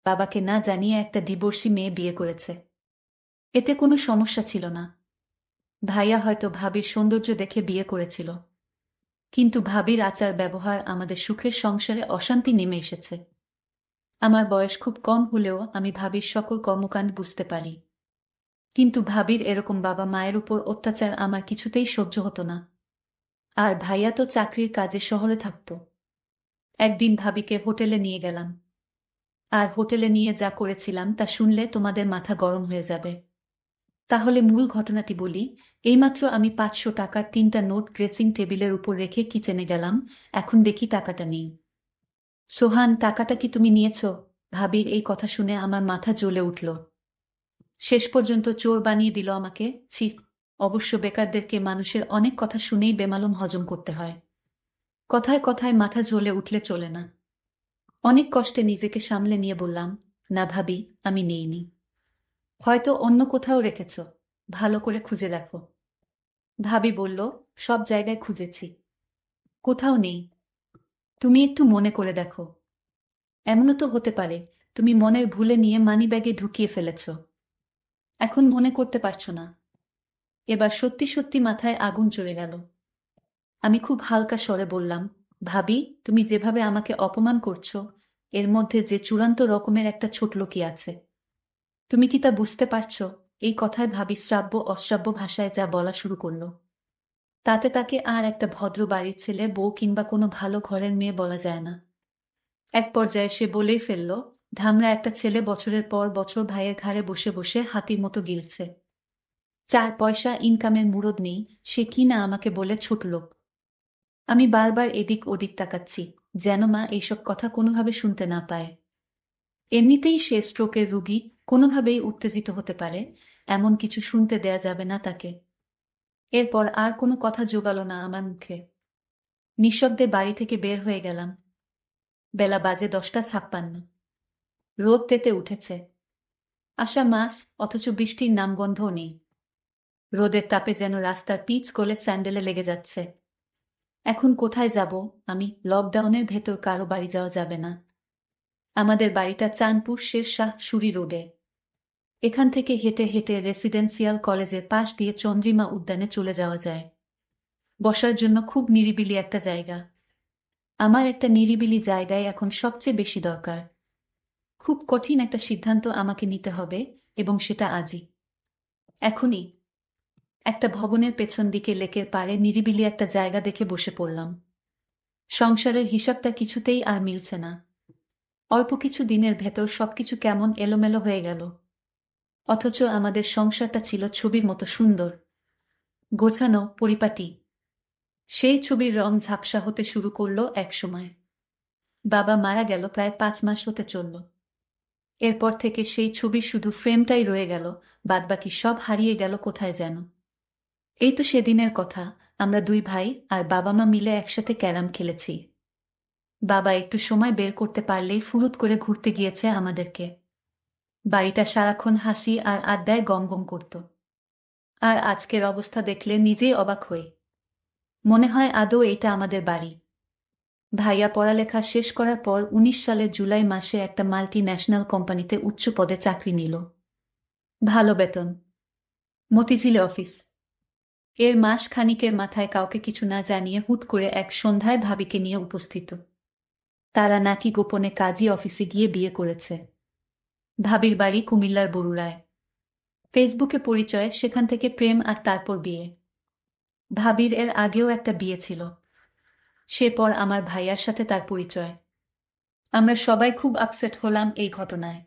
বাবাকে না জানিয়ে একটা ডিভোর্সি মেয়ে বিয়ে করেছে। এতে কোনো সমস্যা ছিল না। ভাইয়া হয়তো ভাবির সৌন্দর্য দেখে বিয়ে করেছিল, কিন্তু ভাবির আচার ব্যবহার আমাদের সুখের সংসারে অশান্তি নেমে এসেছে। আমার বয়স খুব কম হলেও আমি ভাবির সকল কর্মকাণ্ড বুঝতে পারি, কিন্তু ভাবির এরকম বাবা মায়ের উপর অত্যাচার আমার কিছুতেই সহ্য হতো না। আর ভাইয়া তো চাকরির কাজে শহরে থাকত। একদিন ভাবিকে হোটেলে নিয়ে গেলাম, আর হোটেলে নিয়ে যা করেছিলাম তা শুনলে তোমাদের মাথা গরম হয়ে যাবে। তাহলে মূল ঘটনাটি বলি। এইমাত্র আমি ৫০০ টাকার ৩টা নোট ড্রেসিং টেবিলের উপর রেখে কিচেনে গেলাম, এখন দেখি টাকাটা নেই। সোহান, টাকাটা কি তুমি নিয়েছ? ভাবির এই কথা শুনে আমার মাথা জ্বলে উঠল। শেষ পর্যন্ত চোর বানিয়ে দিল আমাকে। ছি! অবশ্য বেকারদেরকে মানুষের অনেক কথা শুনেই বেমালুম হজম করতে হয়। কথায় কথায় মাথা জ্বলে উঠলে চলে না। অনেক কষ্টে নিজেকে সামলে নিয়ে বললাম, না ভাবি, আমি নেইনি। হয়তো অন্য কোথাও রেখেছ, ভালো করে খুঁজে দেখো। ভাবি বলল, সব জায়গায় খুঁজেছি, কোথাও নেই। তুমি একটু মনে করে দেখো। এমনও তো হতে পারে তুমি মনের ভুলে নিয়ে মানিব্যাগে ঢুকিয়ে ফেলেছ, এখন মনে করতে পারছো না। এবার সত্যি সত্যি মাথায় আগুন চলে গেল। আমি খুব হালকা স্বরে বললাম, ভাবি, তুমি যেভাবে আমাকে অপমান করছো, এর মধ্যে যে চূড়ান্ত রকমের একটা ছোটলোকি আছে। তুমি কি তা বুঝতে পারছো? এই কথায় ভাবি শ্রাব্য অশ্রাব্য ভাষায় যা বলা শুরু করলো, তাতে তাকে আর একটা ভদ্র বাড়ির ছেলে, বউ কিংবা কোনো ভালো ঘরের মেয়ে বলা যায় না। এক পর্যায়ে সে বলেই ফেলল, ধামরা একটা ছেলে বছরের পর বছর ভাইয়ের ঘাড়ে বসে বসে হাতির মতো গিলছে। ৪ পয়সা ইনকামের মুরদ নেই, সে কি না আমাকে বলে ছোটলোক। আমি বারবার এদিক ওদিক তাকাচ্ছি, যেন মা এইসব কথা কোনোভাবে শুনতে না পায়। এমনিতেই সে স্ট্রোকের রুগী, কোনোভাবেই উত্তেজিত হতে পারে, এমন কিছু শুনতে দেয়া যাবে না তাকে। এরপর আর কোনো কথা জোগালো না আমার মুখে। নিঃশব্দে বাড়ি থেকে বের হয়ে গেলাম। বেলা বাজে 10টা 56। রোদ তেতে উঠেছে। আষাঢ় মাস, অথচ বৃষ্টির নামগন্ধও নেই। রোদের তাপে যেন রাস্তার পিচ গলে স্যান্ডেলে লেগে যাচ্ছে। এখন কোথায় যাব আমি? লকডাউনের ভেতর কারো বাড়ি যাওয়া যাবে না। আমাদের বাড়িটা চাঁদপুর শেরশাহ সুরি রোডে। এখান থেকে হেঁটে হেঁটে রেসিডেন্সিয়াল কলেজের পাশ দিয়ে চন্দ্রিমা উদ্যানে চলে যাওয়া যায়। বসার জন্য খুব নিরিবিলি একটা জায়গা। আমার একটা নিরিবিলি জায়গায় এখন সবচেয়ে বেশি দরকার। খুব কঠিন একটা সিদ্ধান্ত আমাকে নিতে হবে, এবং সেটা আজই, এখনই। একটা ভবনের পেছন দিকে লেকের পাড়ে নিরিবিলি একটা জায়গা দেখে বসে পড়লাম। সংসারের হিসাবটা কিছুতেই আর মিলছে না। অল্প কিছু দিনের ভেতর সবকিছু কেমন এলোমেলো হয়ে গেল। অথচ আমাদের সংসারটা ছিল ছবির মতো সুন্দর, গোছানো, পরিপাটি। সেই ছবির রং ঝাপসা হতে শুরু করলো এক সময়। বাবা মারা গেল প্রায় 5 মাস হতে চলল। এরপর থেকে সেই ছবির শুধু ফ্রেমটাই রয়ে গেল, বাদবাকি সব হারিয়ে গেল কোথায় যেন। এই তো সেদিনের কথা, আমরা দুই ভাই আর বাবা মা মিলে একসাথে ক্যারাম খেলেছি। বাবা একটু সময় বের করতে পারলেই ফুরুত করে ঘুরতে গিয়েছে আমাদেরকে। বাড়িটা সারাক্ষণ হাসি আর আড্ডায় গমগম করত। আর আজকের অবস্থা দেখলে নিজেই অবাক হই। মনে হয় আদৌ এইটা আমাদের বাড়ি। ভাইয়া পড়ালেখা শেষ করার পর 19 সালের জুলাই মাসে একটা মাল্টি ন্যাশনাল কোম্পানিতে উচ্চ পদে চাকরি নিল। ভালো বেতন, মতিঝিলে অফিস। এর মাস খানিকের মাথায় কাউকে কিছু না জানিয়ে হুট করে এক সন্ধ্যায় ভাবিকে নিয়ে উপস্থিত। তারা নাকি গোপনে কাজী অফিসে গিয়ে বিয়ে করেছে। ভাবির বাড়ি কুমিল্লার বরুড়ায়। ফেসবুকে পরিচয়, সেখান থেকে প্রেম, আর তারপর বিয়ে। ভাবির এর আগেও একটা বিয়ে ছিল, সে পর আমার ভাইয়ার সাথে তার পরিচয়। আমরা সবাই খুব আপসেট হলাম এই ঘটনায়।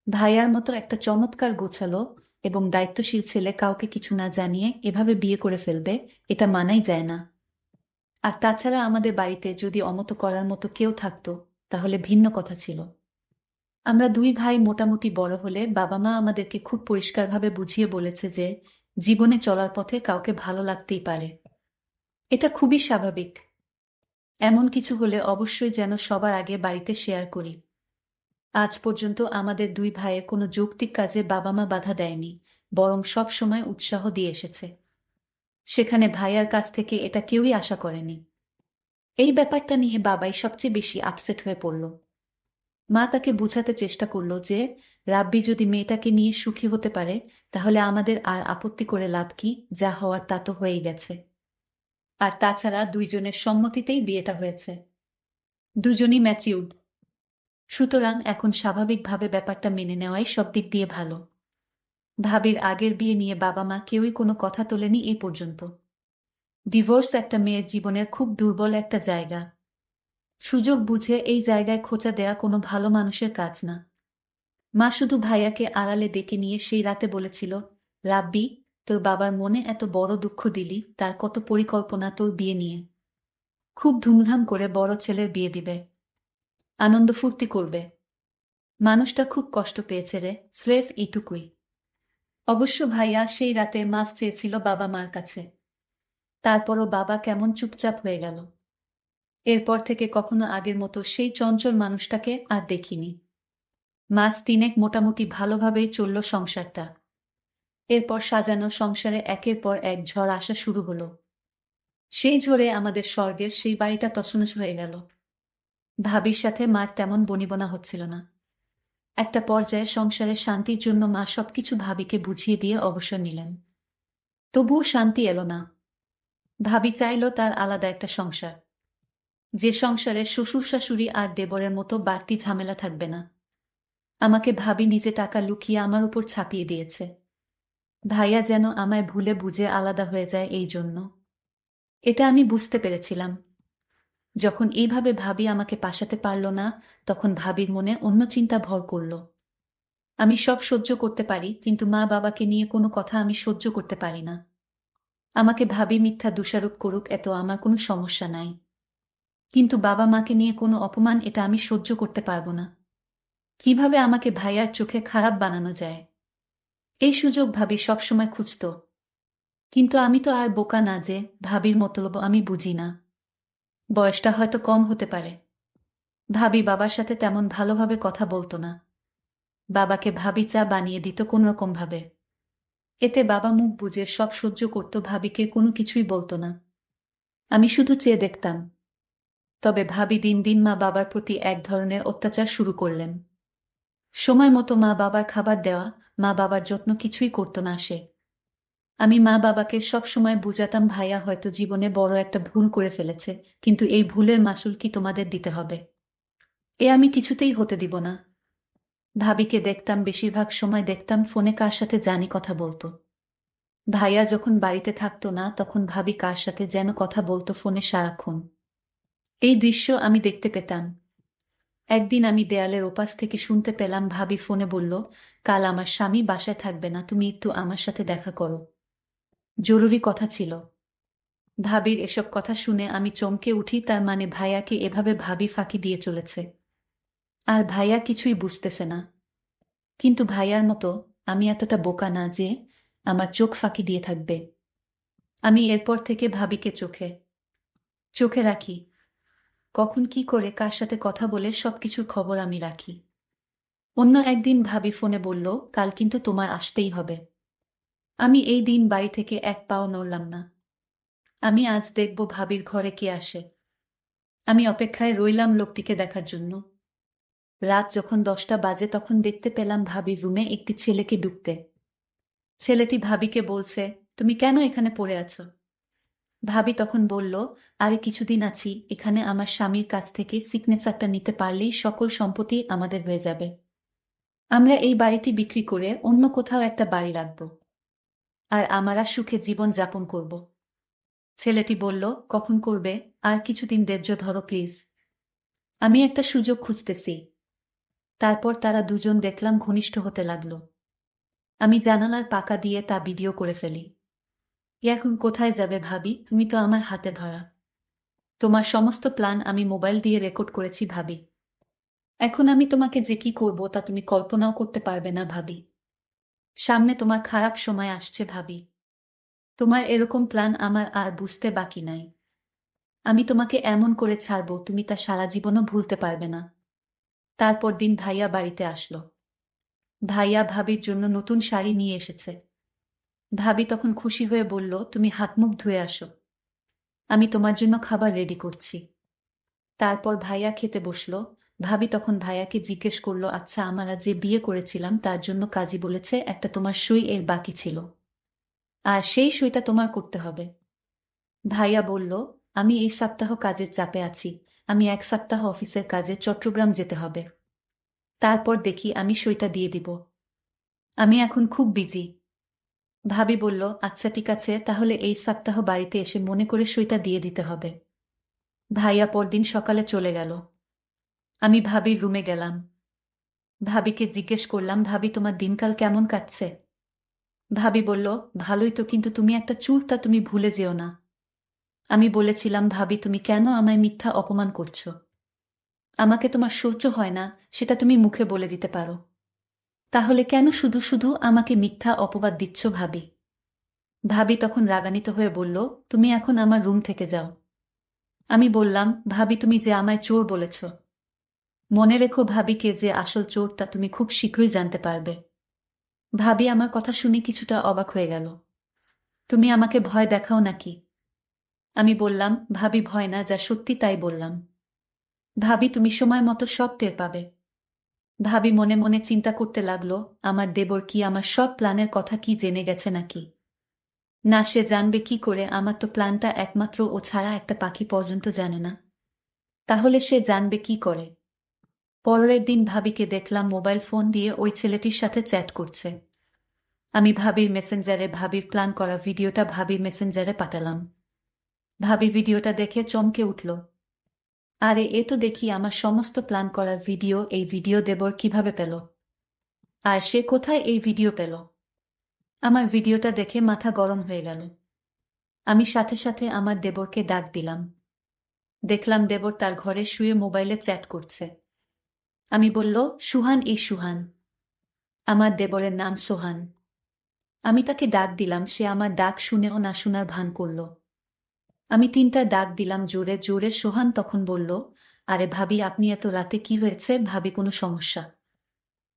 ভাইয়ার মতো একটা চমৎকার গোছালো এবং দায়িত্বশীল ছেলে কাউকে কিছু না জানিয়ে এভাবে বিয়ে করে ফেলবে, এটা মানাই যায় না। আর তাছাড়া আমাদের বাড়িতে যদি অমত করার মতো কেউ থাকতো, তাহলে ভিন্ন কথা ছিল। আমরা দুই ভাই মোটামুটি বড় হলে বাবা মা আমাদেরকে খুব পরিষ্কারভাবে বুঝিয়ে বলেছে যে জীবনে চলার পথে কাউকে ভালো লাগতেই পারে। এটা খুবই স্বাভাবিক। এমন কিছু হলে অবশ্যই যেন সবার আগে বাড়িতে শেয়ার করি। আজ পর্যন্ত আমাদের দুই ভাইয়ের কোনো যৌক্তিক কাজে বাবা মা বাধা দেয়নি, বরং সব সময় উৎসাহ দিয়ে এসেছে। সেখানে ভাইয়ার কাছ থেকে এটা কেউই আশা করেনি। এই ব্যাপারটা নিয়ে বাবাই সবচেয়ে বেশি আপসেট হয়ে পড়ল। মা তাকে বোঝাতে চেষ্টা করল যে রাব্বি যদি মেয়েটাকে নিয়ে সুখী হতে পারে তাহলে আমাদের আর আপত্তি করে লাভ কি, যা হওয়ার তা তো হয়েই গেছে। আর তাছাড়া দুইজনের সম্মতিতেই বিয়েটা হয়েছে, দুজনই ম্যাচিউরড, সুতরাং এখন স্বাভাবিকভাবে ব্যাপারটা মেনে নেওয়াই সব দিক দিয়ে ভালো। ভাবির আগের বিয়ে নিয়ে বাবা মা কেউই কোনো কথা তোলেনি এই পর্যন্ত। ডিভোর্স একটা মেয়ের জীবনের খুব দুর্বল একটা জায়গা। সুযোগ বুঝে এই জায়গায় খোঁচা দেয়া কোনো ভালো মানুষের কাজ না। মা শুধু ভাইয়াকে আড়ালে ডেকে নিয়ে সেই রাতে বলেছিল, রাব্বি, তোর বাবার মনে এত বড় দুঃখ দিলি, তার কত পরিকল্পনা তোর বিয়ে নিয়ে। খুব ধুমধাম করে বড় ছেলের বিয়ে দিবে, আনন্দ ফুর্তি করবে। মানুষটা খুব কষ্ট পেয়েছে রে, স্রেফ এইটুকুই। অবশ্য ভাইয়া সেই রাতে মাফ চেয়েছিল বাবা মার কাছে। তারপরও বাবা কেমন চুপচাপ হয়ে গেল। এরপর থেকে কখনো আগের মতো সেই চঞ্চল মানুষটাকে আর দেখিনি। মাস তিনেক মোটামুটি ভালোভাবেই চলল সংসারটা। এরপর সাজানো সংসারে একের পর এক ঝড় আসা শুরু হলো। সেই ঝড়ে আমাদের স্বর্গের সেই বাড়িটা তছনছ হয়ে গেল। ভাবির সাথে মার তেমন বনিবনা হচ্ছিল না। একটা পর্যায়ে সংসারের শান্তির জন্য মা সবকিছু ভাবিকে বুঝিয়ে দিয়ে অবসর নিলেন। তবুও শান্তি এলো না। ভাবি চাইল তার আলাদা একটা সংসার, যে সংসারে শ্বশুর শাশুড়ি আর দেবরের মতো বাড়তি ঝামেলা থাকবে না। আমাকে ভাবি নিজে টাকা লুকিয়ে আমার উপর ছাপিয়ে দিয়েছে। ভাইয়া যেন আমায় ভুলে বুঝে আলাদা হয়ে যায় এই জন্য। এটা আমি বুঝতে পেরেছিলাম। যখন এইভাবে ভাবি আমাকে পাশাতে পারল না, তখন ভাবির মনে অন্য চিন্তা ভর করল। আমি সব সহ্য করতে পারি, কিন্তু মা বাবাকে নিয়ে কোনো কথা আমি সহ্য করতে পারি না। আমাকে ভাবি মিথ্যা দোষারোপ করুক, এত আমার কোনো সমস্যা নাই, কিন্তু বাবা মাকে নিয়ে কোনো অপমান, এটা আমি সহ্য করতে পারবো না। কিভাবে আমাকে ভাইয়ার চোখে খারাপ বানানো যায়, এই সুযোগ ভাবি সবসময় খুঁজত। কিন্তু আমি তো আর বোকা না যে ভাবির মতলব আমি বুঝি না। বয়সটা হয়তো কম হতে পারে। ভাবি বাবার সাথে তেমন ভালোভাবে কথা বলতো না। বাবাকে ভাবি চা বানিয়ে দিত কোনোরকম ভাবে। এতে বাবা মুখ বুজে সব সহ্য করত, ভাবিকে কোনো কিছুই বলতো না। আমি শুধু চেয়ে দেখতাম। তবে ভাবি দিন দিন মা বাবার প্রতি এক ধরনের অত্যাচার শুরু করলেন। সময় মতো মা বাবার খাবার দেওয়া, মা বাবার যত্ন কিছুই করতো না সে। আমি মা বাবাকে সব সময় বুঝাতাম, ভাইয়া হয়তো জীবনে বড় একটা ভুল করে ফেলেছে, কিন্তু এই ভুলের মাসুল কি তোমাদের দিতে হবে? এ আমি কিছুতেই হতে দিব না। ভাবিকে দেখতাম, বেশিরভাগ সময় দেখতাম ফোনে কার সাথে জানি কথা বলতো। ভাইয়া যখন বাড়িতে থাকতো না, তখন ভাবি কার সাথে যেন কথা বলতো ফোনে সারাক্ষণ। এই দৃশ্য আমি দেখতে পেতাম। একদিন আমি দেয়ালের ওপাশ থেকে শুনতে পেলাম ভাবি ফোনে বলল, কাল আমার স্বামী বাসায় থাকবে না, তুমি একটু আমার সাথে দেখা করো, জরুরি কথা ছিল। ভাবির এসব কথা শুনে আমি চমকে উঠি, তার মানে ভাইয়াকে এভাবে ভাবি ফাঁকি দিয়ে চলেছে। আর ভাইয়া কিছুই বুঝতেছে না। কিন্তু ভাইয়ার মতো আমি এতটা বোকা না যে আমার চোখ ফাঁকি দিয়ে থাকবে। আমি এরপর থেকে ভাবিকে চোখে চোখে রাখি। কখন কি করে কার সাথে কথা বলে সবকিছুর খবর আমি রাখি। অন্য একদিন ভাবি ফোনে বলল, কাল কিন্তু তোমার আসতেই হবে। আমি এই দিন বাড়ি থেকে এক পাও নড়লাম না। আমি আজ দেখব ভাবির ঘরে কে আসে। আমি অপেক্ষায় রইলাম লোকটিকে দেখার জন্য। রাত যখন 10টা বাজে, তখন দেখতে পেলাম ভাবির রুমে একটি ছেলেকে ঢুকতে। ছেলেটি ভাবিকে বলছে, তুমি কেন এখানে পড়ে আছো? ভাবি তখন বলল, আরে কিছুদিন আছি এখানে, আমার স্বামীর কাছ থেকে সিগনেচারটা নিতে পারলেই সকল সম্পত্তি আমাদের হয়ে যাবে। আমরা এই বাড়িটি বিক্রি করে অন্য কোথাও একটা বাড়ি রাখব, আর আমরা সুখে জীবন যাপন করব। ছেলেটি বলল, কখন করবে? আর কিছুদিন ধৈর্য ধরো প্লিজ, আমি একটা সুযোগ খুঁজতেছি। তারপর তারা দুজন দেখলাম ঘনিষ্ঠ হতে লাগলো। আমি জানালার পাকা দিয়ে তা ভিডিও করে ফেলি। এখন কোথায় যাবে ভাবি, তুমি তো আমার হাতে ধরা। তোমার সমস্ত প্ল্যান আমি মোবাইল দিয়ে রেকর্ড করেছি ভাবি। এখন আমি তোমাকে যে কি করব তা তুমি কল্পনাও করতে পারবে না ভাবি। সামনে তোমার খারাপ সময় আসছে ভাবি। তোমার এরকম প্ল্যান আমার আর বুঝতে বাকি নাই। আমি তোমাকে এমন করে ছাড়বো, তুমি তা সারা জীবনও ভুলতে পারবে না। তারপর দিন ভাইয়া বাড়িতে আসলো। ভাইয়া ভাবির জন্য নতুন শাড়ি নিয়ে এসেছে। ভাবি তখন খুশি হয়ে বলল, তুমি হাত মুখ ধুয়ে আসো, আমি তোমার জন্য খাবার রেডি করছি। তারপর ভাইয়া খেতে বসলো। ভাবি তখন ভাইয়াকে জিজ্ঞেস করলো, আচ্ছা আমরা যে বিয়ে করেছিলাম তার জন্য কাজী বলেছে একটা তোমার সই এর বাকি ছিল, আর সেই সইটা তোমার করতে হবে। ভাইয়া বলল, আমি এই সপ্তাহ কাজের চাপে আছি, আমি 1 সপ্তাহ অফিসের কাজে চট্টগ্রাম যেতে হবে, তারপর দেখি আমি সইটা দিয়ে দিব, আমি এখন খুব বিজি। ভাবি বলল, আচ্ছা ঠিক আছে, তাহলে এই সপ্তাহ বাড়িতে এসে মনে করে সইটা দিয়ে দিতে হবে। ভাইয়া পরদিন সকালে চলে গেল। আমি ভাবির রুমে গেলাম। ভাবিকে জিজ্ঞেস করলাম, ভাবি তোমার দিনকাল কেমন কাটছে? ভাবি বলল, ভালোই তো, কিন্তু তুমি একটা চুলটা তুমি ভুলে যেও না। আমি বলেছিলাম, ভাবি তুমি কেন আমায় মিথ্যা অপমান করছো? আমাকে তোমার সহ্য হয় না, সেটা তুমি মুখে বলে দিতে পারো, তাহলে কেন শুধু শুধু আমাকে মিথ্যা অপবাদ দিচ্ছ ভাবি? ভাবি তখন রাগান্বিত হয়ে বলল, তুমি এখন আমার রুম থেকে যাও। আমি বললাম, ভাবি তুমি যে আমায় চোর বলেছ, মনে রেখো ভাবিকে যে আসল চোর তা তুমি খুব শীঘ্রই জানতে পারবে। ভাবি আমার কথা শুনে কিছুটা অবাক হয়ে গেল। তুমি আমাকে ভয় দেখাও নাকি? আমি বললাম, ভাবি ভয় না, যা সত্যি তাই বললাম। ভাবি তুমি সময় মতো সব টের পাবে। ভাবি মনে মনে চিন্তা করতে লাগলো, আমার দেবর কি আমার সব প্ল্যানের কথা কি জেনে গেছে নাকি? না, সে জানবে কি করে? আমার তো প্ল্যানটা একমাত্র ও ছাড়া একটা পাখি পর্যন্ত জানে না, তাহলে সে জানবে কি করে? পরের দিন ভাবিকে দেখলাম মোবাইল ফোন দিয়ে ওই ছেলেটির সাথে চ্যাট করছে। আমি ভাবির মেসেঞ্জারে ভাবির প্ল্যান করা ভিডিওটা ভাবির মেসেঞ্জারে পাঠালাম। ভাবি ভিডিওটা দেখে চমকে উঠল। আরে এ তো দেখি আমার সমস্ত প্ল্যান করার ভিডিও, এই ভিডিও দেবর কিভাবে পেল? আর সে কোথায় এই ভিডিও পেল? আমার ভিডিওটা দেখে মাথা গরম হয়ে গেল। আমি সাথে সাথে আমার দেবরকে ডাক দিলাম। দেখলাম দেবর তার ঘরে শুয়ে মোবাইলে চ্যাট করছে। আমি বলল, সুহান, এই সুহান। আমার দেবরের নাম সোহান। আমি তাকে ডাক দিলাম, সে আমার ডাক শুনেও না শোনার ভান করল। আমি 3টা ডাক দিলাম জোরে জোরে। সোহান তখন বলল, আরে ভাবি আপনি এত রাতে কি হয়েছে? ভাবি কোনো সমস্যা?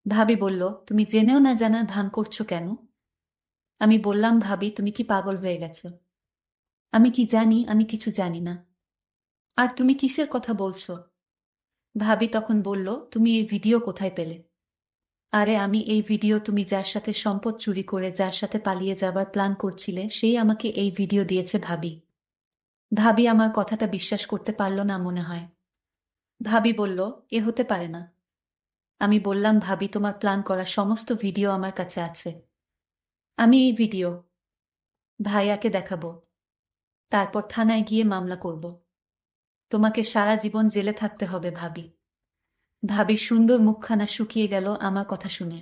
ভাবি বলল, তুমি জেনেও না জানার ভান করছো কেন? আমি বললাম, ভাবি তুমি কি পাগল হয়ে গেছো? আমি কি জানি? আমি কিছু জানি না। আর তুমি কিসের কথা বলছো? ভাবি তখন বলল, তুমি এই ভিডিও কোথায় পেলে? আরে আমি এই ভিডিও, তুমি যার সাথে সম্পদ চুরি করে যার সাথে পালিয়ে যাবার প্ল্যান করছিলে সেই আমাকে এই ভিডিও দিয়েছে ভাবি। ভাবি আমার কথাটা বিশ্বাস করতে পারল না মনে হয়। ভাবি বলল, এ হতে পারে না। আমি বললাম, ভাবি তোমার প্ল্যান করা সমস্ত ভিডিও আমার কাছে আছে। আমি এই ভিডিও ভাইয়াকে দেখাবো, তারপর থানায় গিয়ে মামলা করব। তোমাকে সারা জীবন জেলে থাকতে হবে ভাবি। ভাবির সুন্দর মুখখানা শুকিয়ে গেল আমার কথা শুনে।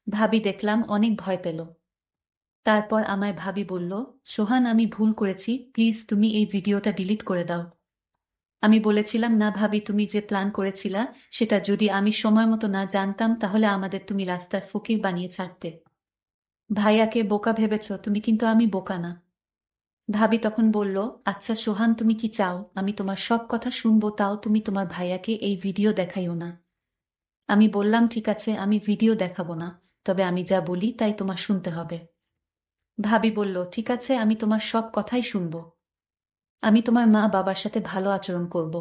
ভাবি দেখলাম অনেক ভয় পেল। তারপর আমায় ভাবি বলল, সোহান আমি ভুল করেছি, প্লিজ তুমি এই ভিডিওটা ডিলিট করে দাও। আমি বলেছিলাম, না ভাবি, তুমি যে প্ল্যান করেছিলা সেটা যদি আমি সময় মতো না জানতাম তাহলে আমাদের তুমি রাস্তার ফকির বানিয়ে ছাড়তে। ভাইয়াকে বোকা ভেবেছ তুমি, কিন্তু আমি বোকা না। ভাবি তখন বলল, আচ্ছা সোহান তুমি কি চাও আমি তোমার সব কথা শুনবো, তাও তুমি তোমার ভাইয়াকে এই ভিডিও দেখাইও না? আমি বললাম, ঠিক আছে আমি ভিডিও দেখাবো না, তবে আমি যা বলি তাই তোমার শুনতে হবে। ভাবি বলল, ঠিক আছে আমি তোমার সব কথাই শুনব। আমি তোমার মা বাবার সাথে ভালো আচরণ করব।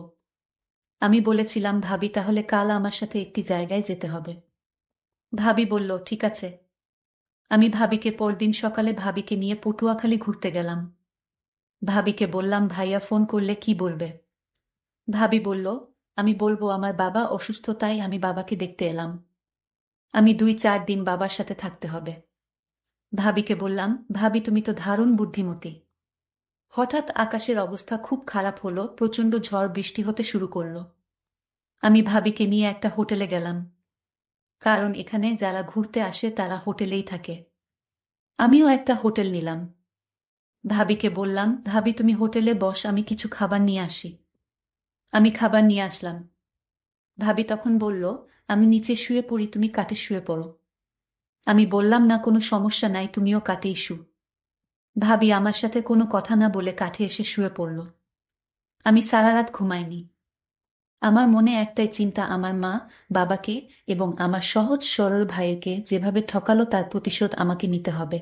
আমি বলেছিলাম, ভাবি তাহলে কাল আমার সাথে একটি জায়গায় যেতে হবে। ভাবি বলল, ঠিক আছে। আমি ভাবিকে পরদিন সকালে ভাবিকে নিয়ে পটুয়াখালী ঘুরতে গেলাম। ভাবিকে বললাম, ভাইয়া ফোন করলে কি বলবে? ভাবি বলল, আমি বলবো আমার বাবা অসুস্থ, তাই আমি বাবাকে দেখতে এলাম। আমি 2-4 দিন বাবার সাথে থাকতে হবে। ভাবিকে বললাম, ভাবি তুমি তো দারুণ বুদ্ধিমতী। হঠাৎ আকাশের অবস্থা খুব খারাপ হলো, প্রচণ্ড ঝড় বৃষ্টি হতে শুরু করলো। আমি ভাবিকে নিয়ে একটা হোটেলে গেলাম, কারণ এখানে যারা ঘুরতে আসে তারা হোটেলেই থাকে। আমিও একটা হোটেল নিলাম। ভাবিকে বললাম, ভাবি তুমি হোটেলে বস, আমি কিছু খাবার নিয়ে আসি। আমি খাবার নিয়ে আসলাম। ভাবি তখন বলল, আমি নিচে শুয়ে পড়ি, তুমি কাঠে শুয়ে পড়ো। আমি বললাম, না কোনো সমস্যা নাই, তুমিও কাঠেই শু। ভাবি আমার সাথে কোনো কথা না বলে কাঠে এসে শুয়ে পড়ল। আমি সারা রাত ঘুমাইনি। আমার মনে একটাই চিন্তা, আমার মা বাবাকে এবং আমার সহজ সরল ভাইকে যেভাবে ঠকালো তার প্রতিশোধ আমাকে নিতে হবে।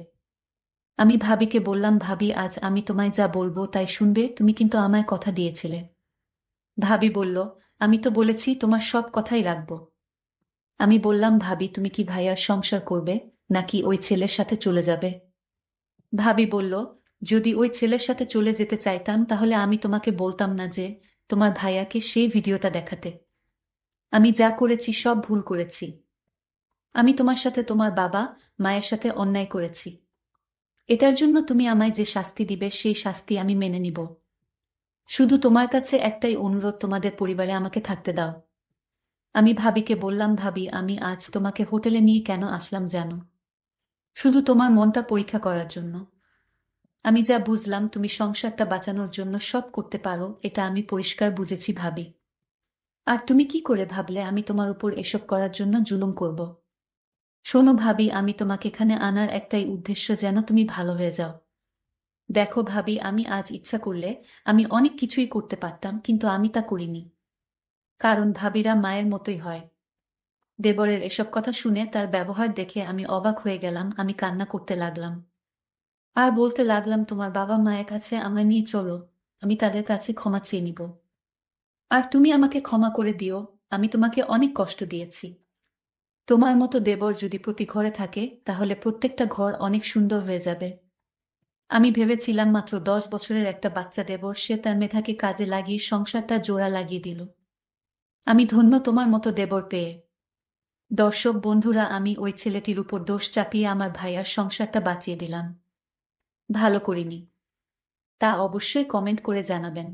আমি ভাবিকে বললাম, ভাবি আজ আমি তোমায় যা বলবো তাই শুনবে, তুমি কিন্তু আমায় কথা দিয়েছিলে। ভাবি বলল, আমি তো বলেছি তোমার সব কথাই রাখবো। আমি বললাম, ভাবি তুমি কি ভাইয়ার সংসার করবে নাকি ওই ছেলের সাথে চলে যাবে? ভাবি বলল, যদি ওই ছেলের সাথে চলে যেতে চাইতাম তাহলে আমি তোমাকে বলতাম না যে তোমার ভাইয়াকে সেই ভিডিওটা দেখাতে। আমি যা করেছি সব ভুল করেছি। আমি তোমার সাথে তোমার বাবা মায়ের সাথে অন্যায় করেছি। এটার জন্য তুমি আমায় যে শাস্তি দিবে সেই শাস্তি আমি মেনে নিব। শুধু তোমার কাছে একটাই অনুরোধ, তোমাদের পরিবারে আমাকে থাকতে দাও। আমি ভাবিকে বললাম, ভাবি আমি আজ তোমাকে হোটেলে নিয়ে কেন আসলাম জানো? শুধু তোমার মনটা পরীক্ষা করার জন্য। আমি যা বুঝলাম তুমি সংসারটা বাঁচানোর জন্য সব করতে পারো, এটা আমি পরিষ্কার বুঝেছি ভাবি। আর তুমি কি করে ভাবলে আমি তোমার উপর এসব করার জন্য জুলুম করব? শোনো ভাবি, আমি তোমাকে এখানে আনার একটাই উদ্দেশ্য, যেন তুমি ভালো হয়ে যাও। দেখো ভাবি, আমি আজ ইচ্ছা করলে আমি অনেক কিছুই করতে পারতাম, কিন্তু আমি তা করিনি। কারণ ভাবিরা মায়ের মতোই হয়। দেবরের এসব কথা শুনে, তার ব্যবহার দেখে আমি অবাক হয়ে গেলাম। আমি কান্না করতে লাগলাম আর বলতে লাগলাম, তোমার বাবা মায়ের কাছে আমায় নিয়ে চলো, আমি তাদের কাছে ক্ষমা চেয়ে নিব। আর তুমি আমাকে ক্ষমা করে দিও, আমি তোমাকে অনেক কষ্ট দিয়েছি। তোমার মতো দেবর যদি প্রতি ঘরে থাকে তাহলে প্রত্যেকটা ঘর অনেক সুন্দর হয়ে যাবে। আমি ভেবেছিলাম মাত্র 10 বছরের একটা বাচ্চা দেবর, সে তার মেধাকে কাজে লাগিয়ে সংসারটা জোড়া লাগিয়ে দিল। আমি ধন্য তোমার মতো দেবর পেয়ে। দর্শক বন্ধুরা, আমি ওই ছেলেটির উপর দোষ চাপিয়ে আমার ভাইয়ার সংসারটা বাঁচিয়ে দিলাম। ভালো করিনি। তা অবশ্যই কমেন্ট করে জানাবেন।